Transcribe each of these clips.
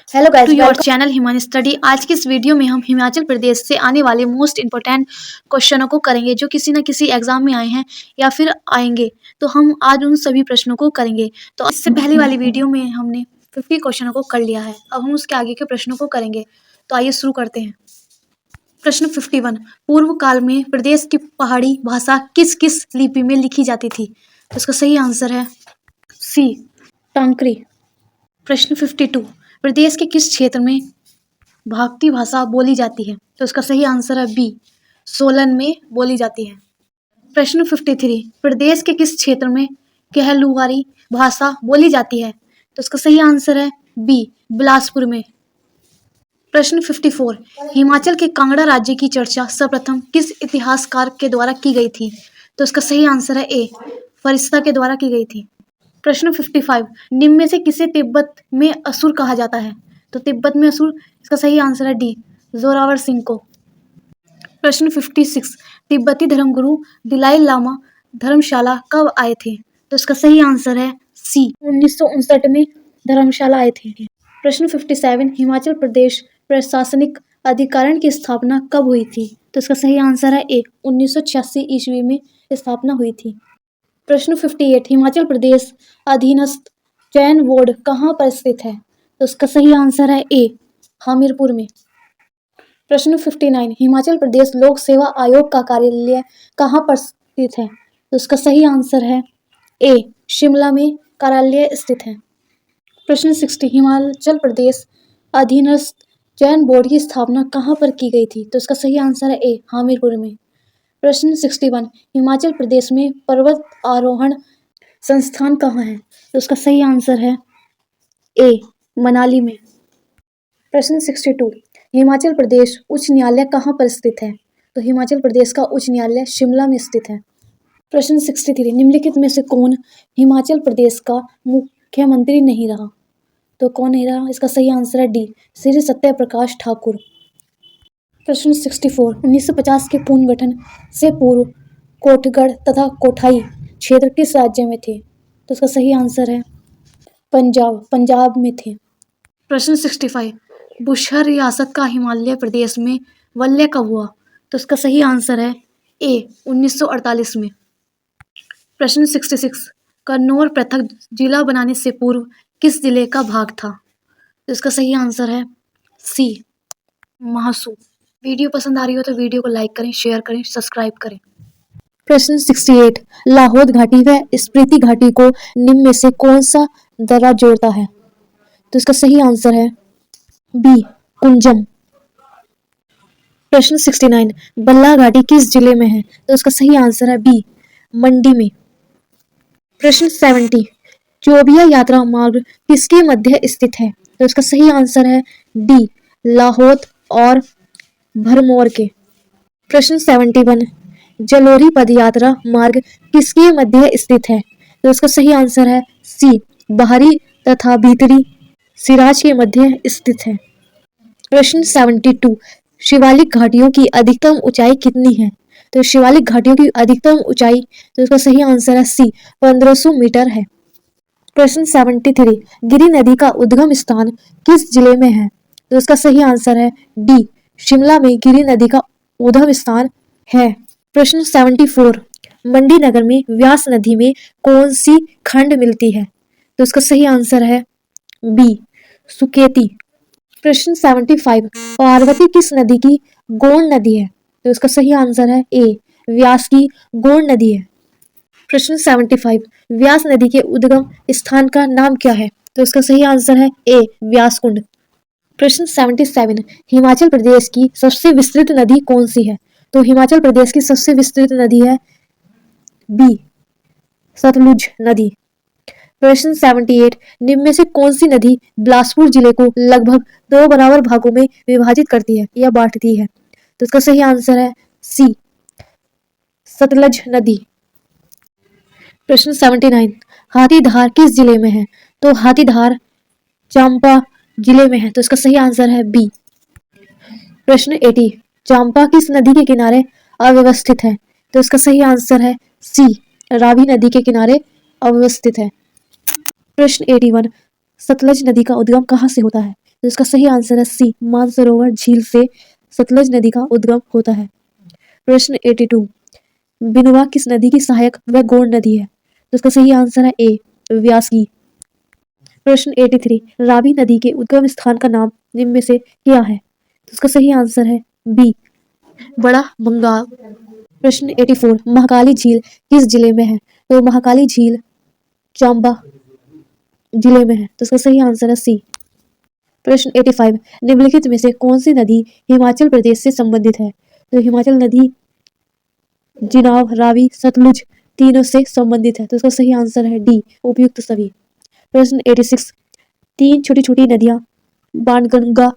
Hello guys, to your channel Himani study. आज की इस वीडियो में हम हिमाचल प्रदेश से आने वाले मोस्ट इंपॉर्टेंट क्वेश्चनों को करेंगे जो किसी न किसी एग्जाम में आए हैं या फिर आएंगे। तो हम आज उन सभी प्रश्नों को करेंगे। तो इससे पहले वाली वीडियो में हमने 50 क्वेश्चनों को कर लिया है। अब हम उसके आगे के प्रश्नों को करेंगे। तो आइए शुरू करते हैं। प्रश्न 51, पूर्व काल में प्रदेश की पहाड़ी भाषा किस किस लिपि में लिखी जाती थी? तो इसका सही आंसर है सी, टांकरी। प्रश्न 52, प्रदेश के किस क्षेत्र में भागती भाषा बोली जाती है? तो इसका सही आंसर है बी, सोलन में बोली जाती है। प्रश्न 53, प्रदेश के किस क्षेत्र में कहलुवारी भाषा बोली जाती है? तो इसका सही आंसर है बी, बिलासपुर में। प्रश्न 54, हिमाचल के कांगड़ा राज्य की चर्चा सर्वप्रथम किस इतिहासकार के द्वारा की गई थी? तो इसका सही आंसर है ए, फरिश्ता के द्वारा की गई थी। प्रश्न 55, निम्न में से किसे तिब्बत में असुर कहा जाता है? तो तिब्बत में असुर, इसका सही आंसर है डी, जोरावर सिंह को। प्रश्न 56, तिब्बती धर्मगुरु दलाई लामा धर्मशाला कब आए थे? तो इसका सही आंसर है सी, 1959 में धर्मशाला आए थे। प्रश्न 57, हिमाचल प्रदेश प्रशासनिक अधिकरण की स्थापना कब हुई थी? तो इसका सही आंसर है ए, 1986 ईस्वी में स्थापना हुई थी। प्रश्न 58, हिमाचल प्रदेश अधीनस्थ चयन बोर्ड कहाँ पर स्थित है? तो इसका सही आंसर है ए, हमीरपुर में। प्रश्न 59, हिमाचल प्रदेश लोक सेवा आयोग का कार्यालय कहाँ पर स्थित है? तो इसका सही आंसर है ए, शिमला में कार्यालय स्थित है। प्रश्न 60, हिमाचल प्रदेश अधीनस्थ चयन बोर्ड की स्थापना कहाँ पर की गई थी? तो इसका सही आंसर है ए, हमीरपुर में। प्रश्न 61, हिमाचल प्रदेश में पर्वत आरोहण संस्थान कहाँ है? तो उसका सही आंसर है ए, मनाली में। प्रश्न 62, हिमाचल प्रदेश उच्च न्यायालय कहाँ पर स्थित है? तो हिमाचल प्रदेश का उच्च न्यायालय शिमला में स्थित है। प्रश्न 63, निम्नलिखित में से कौन हिमाचल प्रदेश का मुख्यमंत्री नहीं रहा? तो कौन नहीं रहा? इसका सही आंसर है डी, श्री सत्यप्रकाश ठाकुर। प्रश्न 64, 1950 के पुनर्गठन से पूर्व कोटगढ़ तथा कोठाई क्षेत्र किस राज्य में थे? तो इसका सही आंसर है पंजाब में थे। प्रश्न 65, बुशहर रियासत का हिमालय प्रदेश में विलय कब हुआ? तो इसका सही आंसर है ए, 1948 में। प्रश्न 66, कन्नौर पृथक जिला बनाने से पूर्व किस जिले का भाग था? तो इसका सही आंसर है सी, महासू। वीडियो पसंद आ रही हो तो वीडियो को लाइक करें, शेयर करें, सब्सक्राइब करें। प्रश्न 68, लाहौल घाटी व स्पीति घाटी को निम्न में से कौन सा दर्रा जोड़ता है? तो इसका सही आंसर है बी, कुंजम। प्रश्न 69, बल्ला घाटी किस जिले में है? तो इसका सही आंसर है बी, मंडी में। प्रश्न 70, चौबिया यात्रा मार्ग किसके मध्य स्थित है? तो इसका सही आंसर है डी, लाहौल और भरमौर के। प्रश्न 71, जलोरी पदयात्रा मार्ग किसके मध्य स्थित है? तो इसका सही आंसर है सी, बाहरी तथा भीतरी सिराज के मध्य स्थित है। प्रश्न 72, शिवालिक घाटियों की अधिकतम ऊंचाई कितनी है? तो शिवालिक घाटियों की अधिकतम ऊंचाई, तो इसका सही आंसर है सी, 1500 मीटर है। प्रश्न 73, गिरि नदी का उद्गम स्थान किस जिले में है? तो इसका सही आंसर है डी, शिमला में गिरि नदी का उद्गम स्थान है। प्रश्न 74, मंडी नगर में व्यास नदी में कौन सी खंड मिलती है? तो इसका सही आंसर है बी, सुकेती। प्रश्न 75, पार्वती किस नदी की गौण नदी है? तो इसका सही आंसर है ए, व्यास की गौण नदी है। प्रश्न 75, व्यास नदी के उद्गम स्थान का नाम क्या है? तो इसका सही आंसर है ए, व्यास कुंड। प्रश्न 77, हिमाचल प्रदेश की सबसे विस्तृत नदी कौन सी है? तो हिमाचल प्रदेश की सबसे विस्तृत नदी है बी, सतलुज नदी। प्रश्न 78, निम्न में से कौन सी नदी बिलासपुर जिले को लगभग 2 बराबर भागों में विभाजित करती है या बांटती है? तो इसका सही आंसर है सी, सतलज नदी। प्रश्न 79, हाथीधार किस जिले में है? तो हाथीधार चंपा जिले में है। तो इसका सही आंसर है बी। प्रश्न 80, चंपा किस नदी के किनारे अव्यवस्थित है? तो इसका सही आंसर है सी, रावी नदी के किनारे अव्यवस्थित है। प्रश्न 81, सतलज नदी का उद्गम कहाँ से होता है? तो इसका सही आंसर है सी, मानसरोवर झील से सतलज नदी का उद्गम होता है। प्रश्न 82, बिनुवा किस नदी की सहायक व गौड़ नदी है? तो इसका सही आंसर है ए, व्यासकी। प्रश्न 83, रावी नदी के उद्गम स्थान का नाम निम्न में से क्या है? तो इसका सही आंसर है बी, बड़ा बंगाल। प्रश्न 84, महाकाली झील किस जिले में है? तो महाकाली झील चंबा जिले में है, तो इसका सही आंसर है सी। प्रश्न 85, निम्नलिखित में से कौन सी नदी हिमाचल प्रदेश से संबंधित है? तो हिमाचल नदी जिनाब, रावी, सतलुज तीनों से संबंधित है, तो इसका सही आंसर है डी, उपयुक्त सभी। प्रश्न 86, तीन छोटी छोटी नदियां बाणगंगा,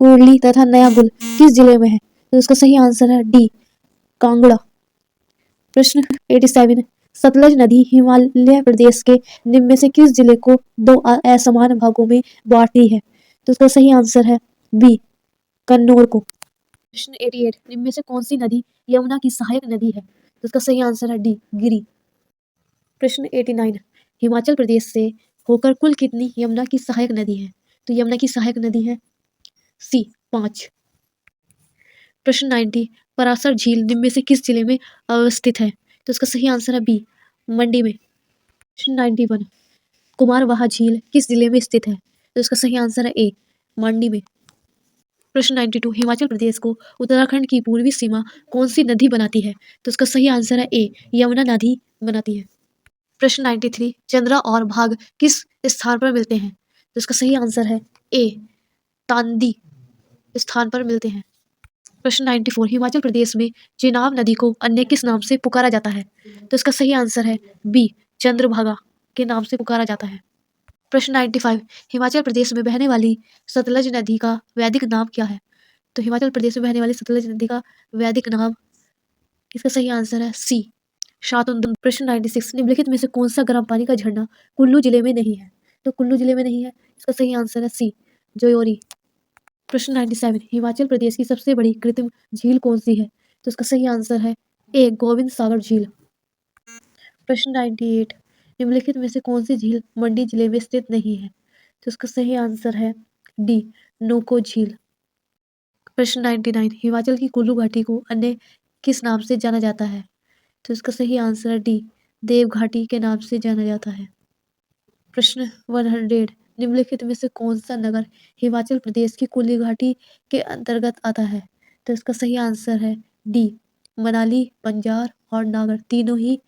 कुरली तथा नया गुल किस जिले में है? तो इसका सही आंसर है डी, कांगड़ा। प्रश्न 87, सतलज नदी हिमालय प्रदेश के निम्न में से किस जिले को दो असमान भागों में बांटती है? तो इसका सही आंसर है बी, कन्नौर को। प्रश्न 88, निम्न में से कौन सी नदी यमुना की सहायक नदी है? तो इसका सही आंसर है डी, गिरी। प्रश्न 89, हिमाचल प्रदेश से होकर कुल कितनी यमुना की सहायक नदी है? तो यमुना की सहायक नदी है सी, 5। प्रश्न 90, परासर झील निम्न में से किस जिले में अवस्थित है? तो इसका सही आंसर है बी, मंडी में। प्रश्न 91, कुमारवाहा झील किस जिले में स्थित है? तो इसका सही आंसर है ए, मंडी में। प्रश्न 92, हिमाचल प्रदेश को उत्तराखंड की पूर्वी सीमा कौन सी नदी बनाती है? तो इसका सही आंसर है ए, यमुना नदी बनाती है। प्रश्न 93, चंद्रा और भाग किस स्थान पर मिलते हैं? तो इसका सही आंसर है ए, तांदी स्थान पर मिलते हैं। प्रश्न 94, हिमाचल प्रदेश में चिनाब नदी को अन्य किस नाम से पुकारा जाता है? तो इसका सही आंसर है बी, चंद्रभागा के नाम से पुकारा जाता है। प्रश्न 95, हिमाचल प्रदेश में बहने वाली सतलज नदी का वैदिक नाम क्या है? तो हिमाचल प्रदेश में बहने वाली सतलज नदी का वैदिक नाम, इसका सही आंसर है सी, शातुंद। प्रश्न 96, निम्नलिखित में से कौन सा गर्म पानी का झरना कुल्लू जिले में नहीं है? तो कुल्लू जिले में नहीं है, इसका सही आंसर है सी, जोयोरी। प्रश्न 97, हिमाचल प्रदेश की सबसे बड़ी कृत्रिम झील कौन सी है? तो इसका सही आंसर है ए, गोविंद सागर झील। प्रश्न 98, निम्नलिखित में से कौन सी झील मंडी जिले में स्थित नहीं है? तो इसका सही आंसर है डी, नोको झील। प्रश्न 99, हिमाचल की कुल्लू घाटी को अन्य किस नाम से जाना जाता है? तो इसका सही आंसर है डी, देव घाटी के नाम से जाना जाता है। प्रश्न 100, निम्नलिखित में से कौन सा नगर हिमाचल प्रदेश की कुल्लू घाटी के अंतर्गत आता है? तो इसका सही आंसर है डी, मनाली, बंजार और नागर तीनों ही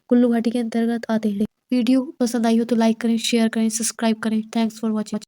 कुल्लू घाटी के अंतर्गत आते हैं। वीडियो पसंद आई हो तो लाइक करें, शेयर करें, सब्सक्राइब करें। Thanks for watching.